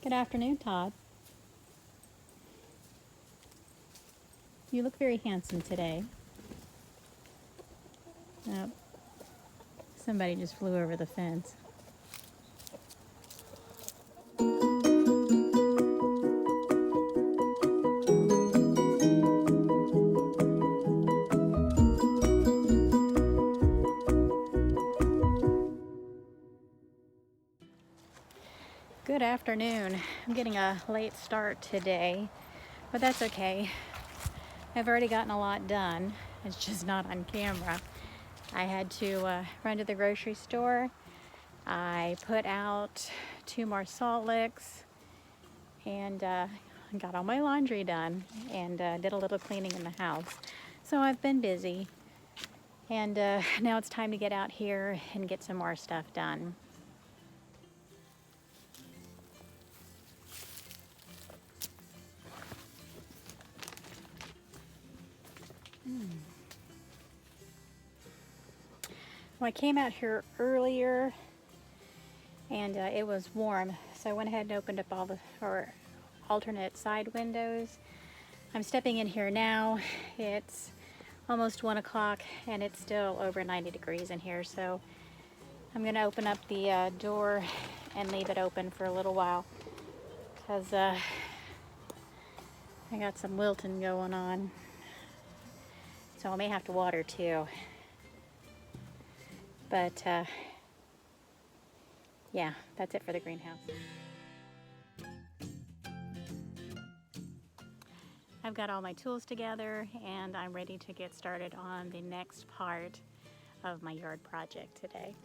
Good afternoon, Todd. You look very handsome today. Oh, somebody just flew over the fence. Good afternoon. I'm getting a late start today, but that's okay. I've already gotten a lot done. It's just not on camera. I had to run to the grocery store. I put out 2 more salt licks and got all my laundry done and did a little cleaning in the house. So I've been busy, and now it's time to get out here and get some more stuff done. Well, I came out here earlier and it was warm, so I went ahead and opened up all the alternate side windows. I'm stepping in here now. It's almost 1 o'clock and it's still over 90 degrees in here, so I'm going to open up the door and leave it open for a little while because I got some wilting going on, so I may have to water too. But yeah, that's it for the greenhouse. I've got all my tools together and I'm ready to get started on the next part of my yard project today.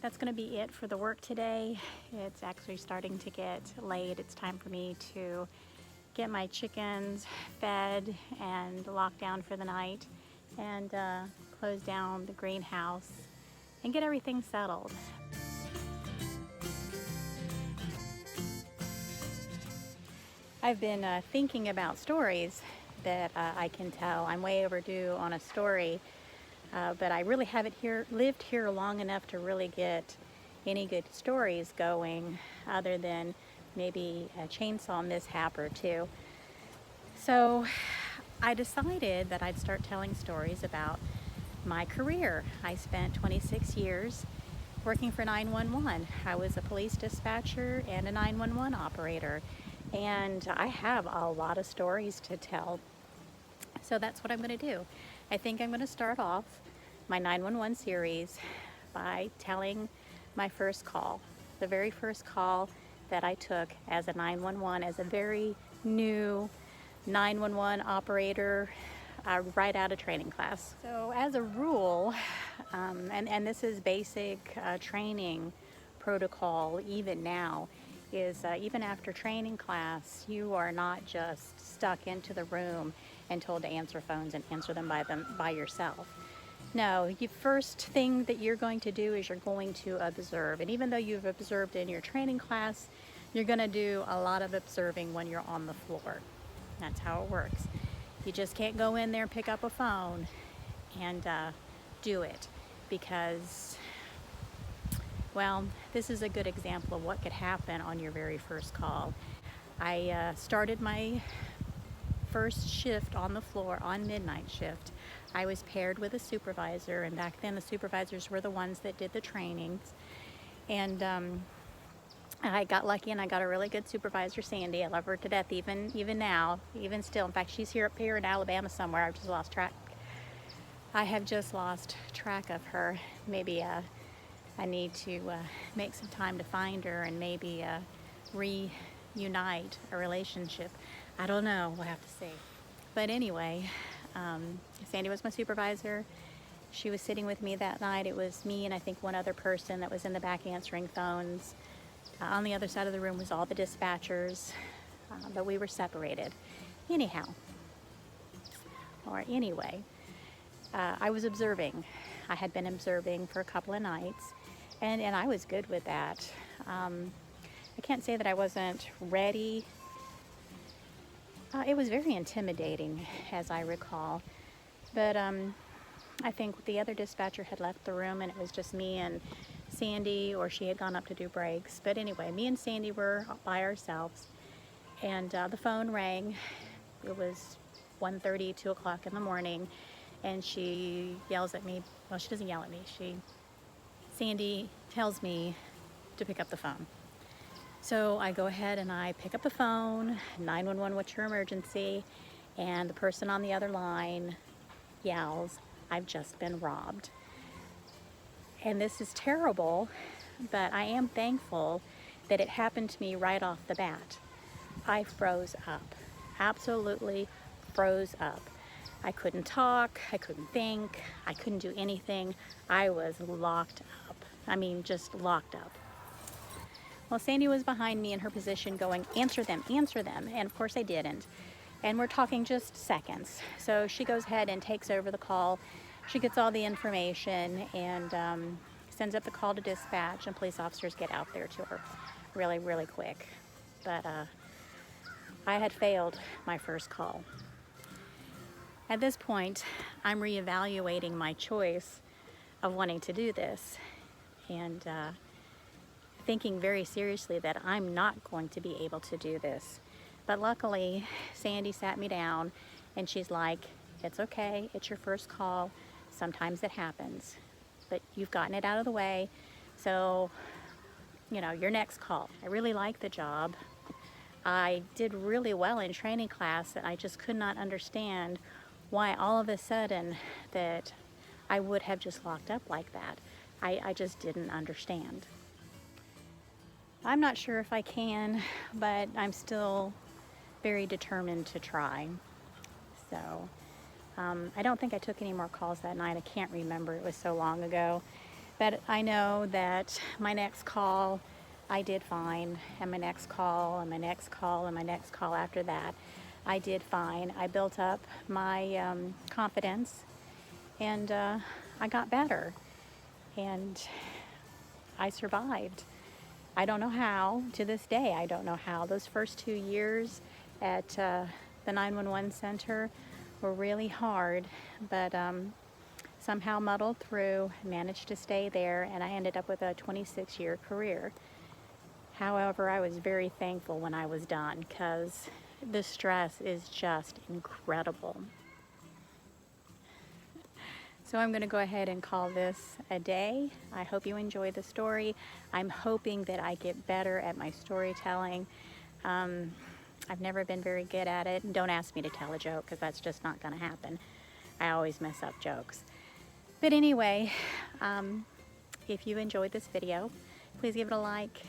That's going to be it for the work today. It's actually starting to get late. It's time for me to get my chickens fed and locked down for the night and close down the greenhouse and get everything settled. I've been thinking about stories that I can tell. I'm way overdue on a story. But I really haven't lived here long enough to really get any good stories going other than maybe a chainsaw mishap or two. So I decided that I'd start telling stories about my career. I spent 26 years working for 911. I was a police dispatcher and a 911 operator, and I have a lot of stories to tell. So that's what I'm going to do. I think I'm going to start off my 911 series by telling my first call, the very first call that I took as a 911, as a very new 911 operator right out of training class. So as a rule, And this is basic training protocol even now, is even after training class, you are not just stuck into the room and told to answer phones and answer them by yourself. No, the first thing that you're going to do is you're going to observe. And even though you've observed in your training class, you're going to do a lot of observing when you're on the floor. That's how it works. You just can't go in there and pick up a phone and do it, because, well, this is a good example of what could happen on your very first call. I started my first shift on the floor, on midnight shift. I was paired with a supervisor, and back then the supervisors were the ones that did the trainings. And I got lucky and I got a really good supervisor, Sandy. I love her to death even now, even still. In fact, she's here up here in Alabama somewhere. I've just lost track. I have just lost track of her. Maybe I need to make some time to find her and maybe reunite a relationship. I don't know, we'll have to see. But anyway, Sandy was my supervisor. She was sitting with me that night. It was me and I think one other person that was in the back answering phones. On the other side of the room was all the dispatchers, but we were separated. Anyhow, or anyway, I was observing. I had been observing for a couple of nights, and I was good with that. I can't say that I wasn't ready. It was very intimidating, as I recall, but I think the other dispatcher had left the room and it was just me and Sandy, or she had gone up to do breaks. But anyway, me and Sandy were by ourselves, and the phone rang. It was 1:30, 2 o'clock in the morning, and she yells at me. Well, she doesn't yell at me. Sandy tells me to pick up the phone. So I go ahead and I pick up the phone. 911, what's your emergency? And the person on the other line yells, I've just been robbed. And this is terrible, but I am thankful that it happened to me right off the bat. I froze up, absolutely froze up. I couldn't talk, I couldn't think, I couldn't do anything. I was locked up. I mean, just locked up. Well, Sandy was behind me in her position going, answer them, and of course I didn't. And we're talking just seconds. So she goes ahead and takes over the call. She gets all the information and sends up the call to dispatch, and police officers get out there to her really, really quick. But I had failed my first call. At this point, I'm reevaluating my choice of wanting to do this, and thinking very seriously that I'm not going to be able to do this. But luckily, Sandy sat me down and she's like, it's okay, it's your first call. Sometimes it happens, but you've gotten it out of the way. So, your next call. I really like the job. I did really well in training class, and I just could not understand why all of a sudden that I would have just locked up like that. I just didn't understand. I'm not sure if I can, but I'm still very determined to try. So I don't think I took any more calls that night. I can't remember, it was so long ago. But I know that my next call, I did fine, and my next call, and my next call, and my next call after that, I did fine. I built up my confidence, and I got better, and I survived. I don't know how, to this day, I don't know how. Those first 2 years at the 911 center were really hard, but somehow muddled through, managed to stay there, and I ended up with a 26-year career. However, I was very thankful when I was done, because the stress is just incredible. So I'm going to go ahead and call this a day. I hope you enjoy the story. I'm hoping that I get better at my storytelling. I've never been very good at it. And don't ask me to tell a joke, because that's just not going to happen. I always mess up jokes. But anyway, if you enjoyed this video, please give it a like,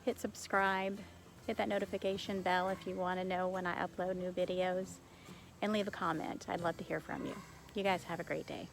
hit subscribe, hit that notification bell if you want to know when I upload new videos, and leave a comment. I'd love to hear from you. You guys have a great day.